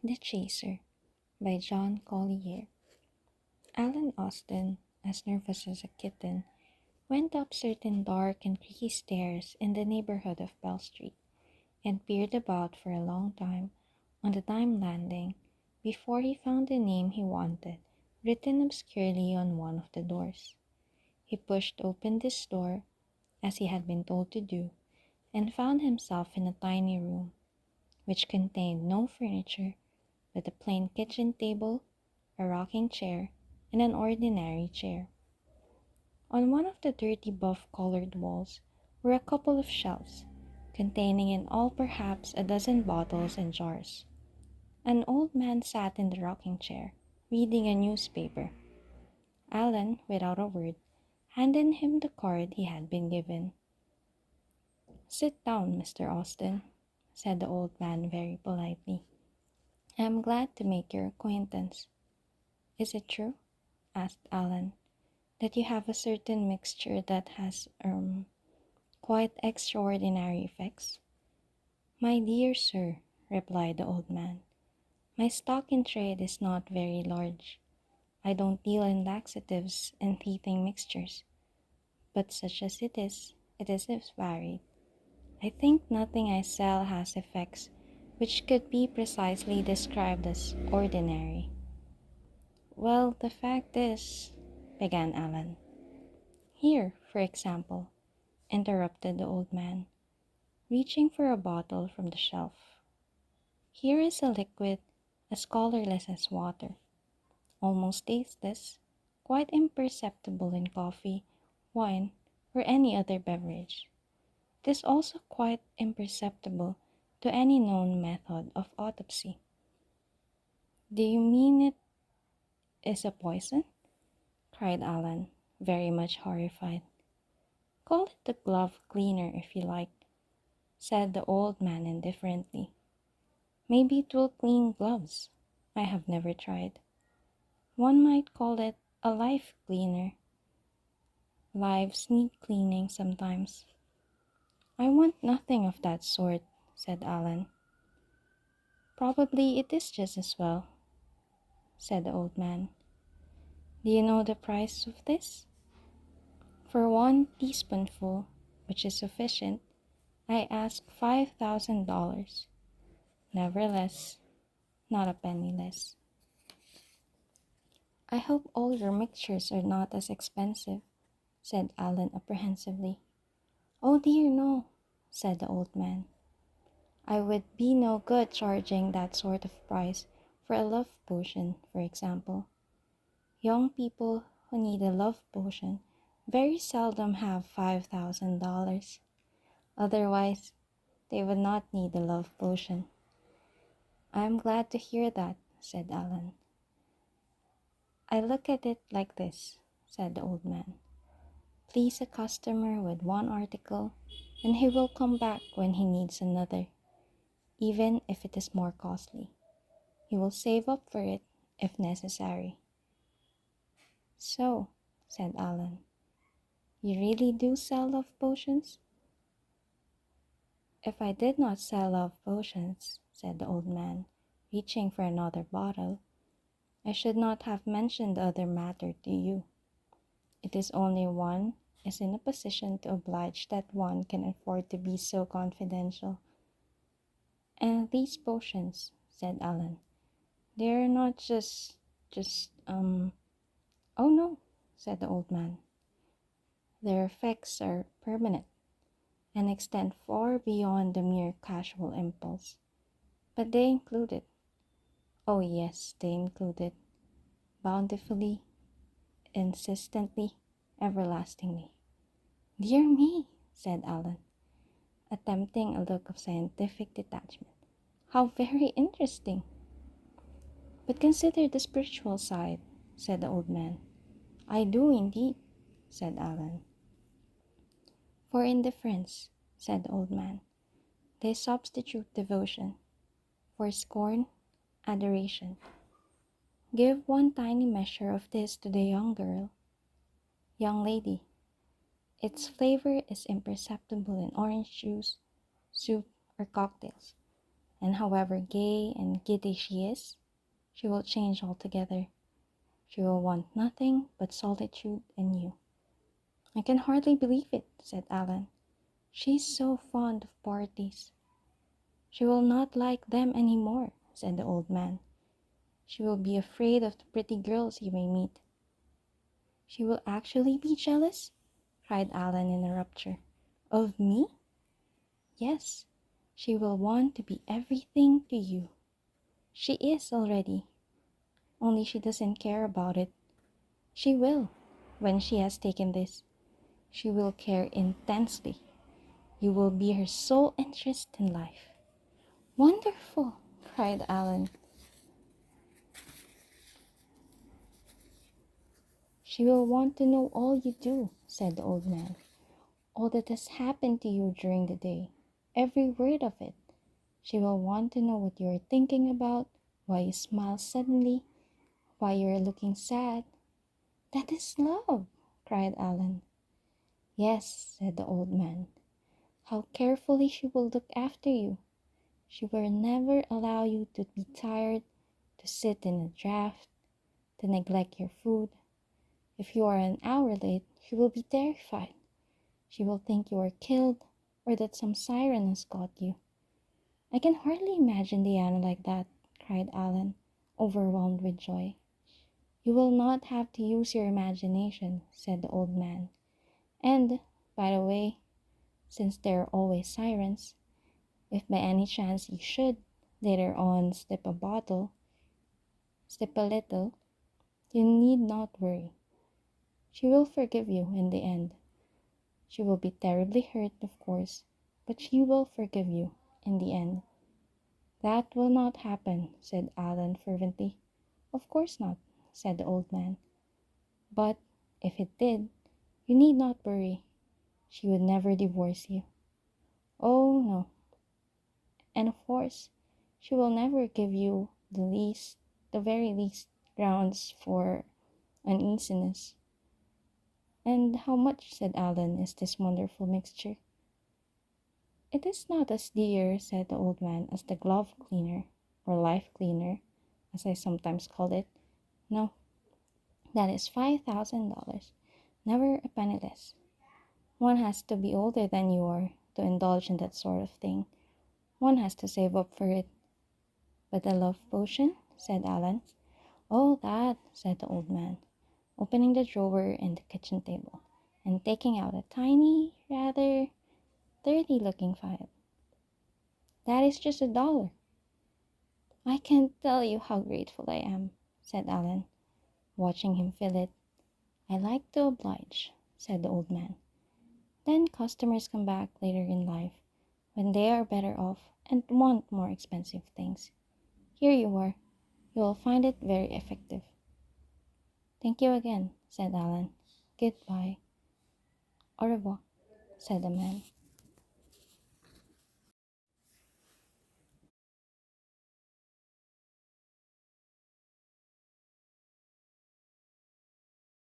The Chaser by John Collier. Alan Austen, as nervous as a kitten, went up certain dark and creaky stairs in the neighborhood of Bell Street and peered about for a long time on the time landing before he found the name he wanted written obscurely on one of the doors. He pushed open this door, as he had been told to do, and found himself in a tiny room, which contained no furniture but a plain kitchen table, a rocking chair, and an ordinary chair. On one of the dirty buff-colored walls were a couple of shelves, containing in all perhaps a dozen bottles and jars. An old man sat in the rocking chair, reading a newspaper. Alan, without a word, handed him the card he had been given. "Sit down, Mr. Austen," said the old man very politely. "I am glad to make your acquaintance." "Is it true," asked Alan, "that you have a certain mixture that has, quite extraordinary effects?" "My dear sir," replied the old man, "my stock in trade is not very large. I don't deal in laxatives and teething mixtures, but such as it is varied. I think nothing I sell has effects which could be precisely described as ordinary." "Well, the fact is," began Alan. "Here, for example," interrupted the old man, reaching for a bottle from the shelf. "Here is a liquid as colorless as water, almost tasteless, quite imperceptible in coffee, wine, or any other beverage. It is also quite imperceptible to any known method of autopsy." "Do you mean it is a poison?" cried Alan, very much horrified. "Call it the glove cleaner if you like," said the old man indifferently. "Maybe it will clean gloves. I have never tried. One might call it a life cleaner. Lives need cleaning sometimes." "I want nothing of that sort," said Alan. "Probably it is just as well," said the old man. "Do you know the price of this? For one teaspoonful, which is sufficient, I ask $5,000. Never less, not a penny less." "I hope all your mixtures are not as expensive," said Alan apprehensively. "Oh dear, no," said the old man. "I would be no good charging that sort of price for a love potion, for example. Young people who need a love potion very seldom have $5,000. Otherwise, they would not need a love potion." "I am glad to hear that," said Alan. "I look at it like this," said the old man. "Please a customer with one article, and he will come back when he needs another, even if it is more costly. He will save up for it, if necessary." "So," said Alan, "you really do sell love potions?" "If I did not sell love potions," said the old man, reaching for another bottle, "I should not have mentioned the other matter to you. It is only one is in a position to oblige that one can afford to be so confidential. And these potions," said Alan, "they are not just. Oh no," said the old man. "Their effects are permanent, and extend far beyond the mere casual impulse. But they include it. Oh yes, they include it. Bountifully, insistently, everlastingly." "Dear me," said Alan, attempting a look of scientific detachment. "How very interesting." "But consider the spiritual side," said the old man. "I do indeed," said Alan. "For indifference," said the old man, "they substitute devotion. For scorn, adoration. Give one tiny measure of this to the young lady. Its flavor is imperceptible in orange juice, soup, or cocktails, and however gay and giddy she is, she will change altogether. She will want nothing but solitude and you." "I can hardly believe it," said Alan. "She's so fond of parties." "She will not like them any more," said the old man. "She will be afraid of the pretty girls you may meet." "She will actually be jealous?" cried Alan in a rapture. "Of me?" "Yes. She will want to be everything to you. She is already, only she doesn't care about it. She will, when she has taken this. She will care intensely. You will be her sole interest in life." "Wonderful!" cried Alan. "She will want to know all you do," said the old man. "All that has happened to you during the day. Every word of it. She will want to know what you are thinking about, why you smile suddenly, why you are looking sad." "That is love!" cried Alan. "Yes," said the old man. "How carefully she will look after you. She will never allow you to be tired, to sit in a draft, to neglect your food. If you are an hour late, she will be terrified. She will think you are killed or that some siren has got you." "I can hardly imagine Diana like that," cried Alan, overwhelmed with joy. "You will not have to use your imagination," said the old man. "And, by the way, since there are always sirens, if by any chance you should, later on, slip a little, you need not worry. She will forgive you in the end. She will be terribly hurt, of course, but she will forgive you in the end." "That will not happen," said Alan fervently. "Of course not," said the old man. "But if it did, you need not worry. She would never divorce you." "Oh, no. And of course, she will never give you the very least grounds for uneasiness." "And how much," said Alan, "is this wonderful mixture?" "It is not as dear," said the old man, "as the glove cleaner, or life cleaner, as I sometimes call it. No, that is $5,000, never a penny less. One has to be older than you are to indulge in that sort of thing. One has to save up for it." "But the love potion?" said Alan. "Oh, that," said the old man, opening the drawer in the kitchen table and taking out a tiny, rather dirty-looking phial. "That is just $1. "I can't tell you how grateful I am," said Alan, watching him fill it. "I like to oblige," said the old man. "Then customers come back later in life, when they are better off and want more expensive things. Here you are. You will find it very effective." "Thank you again," said Alan. "Goodbye." "Au revoir," said the man.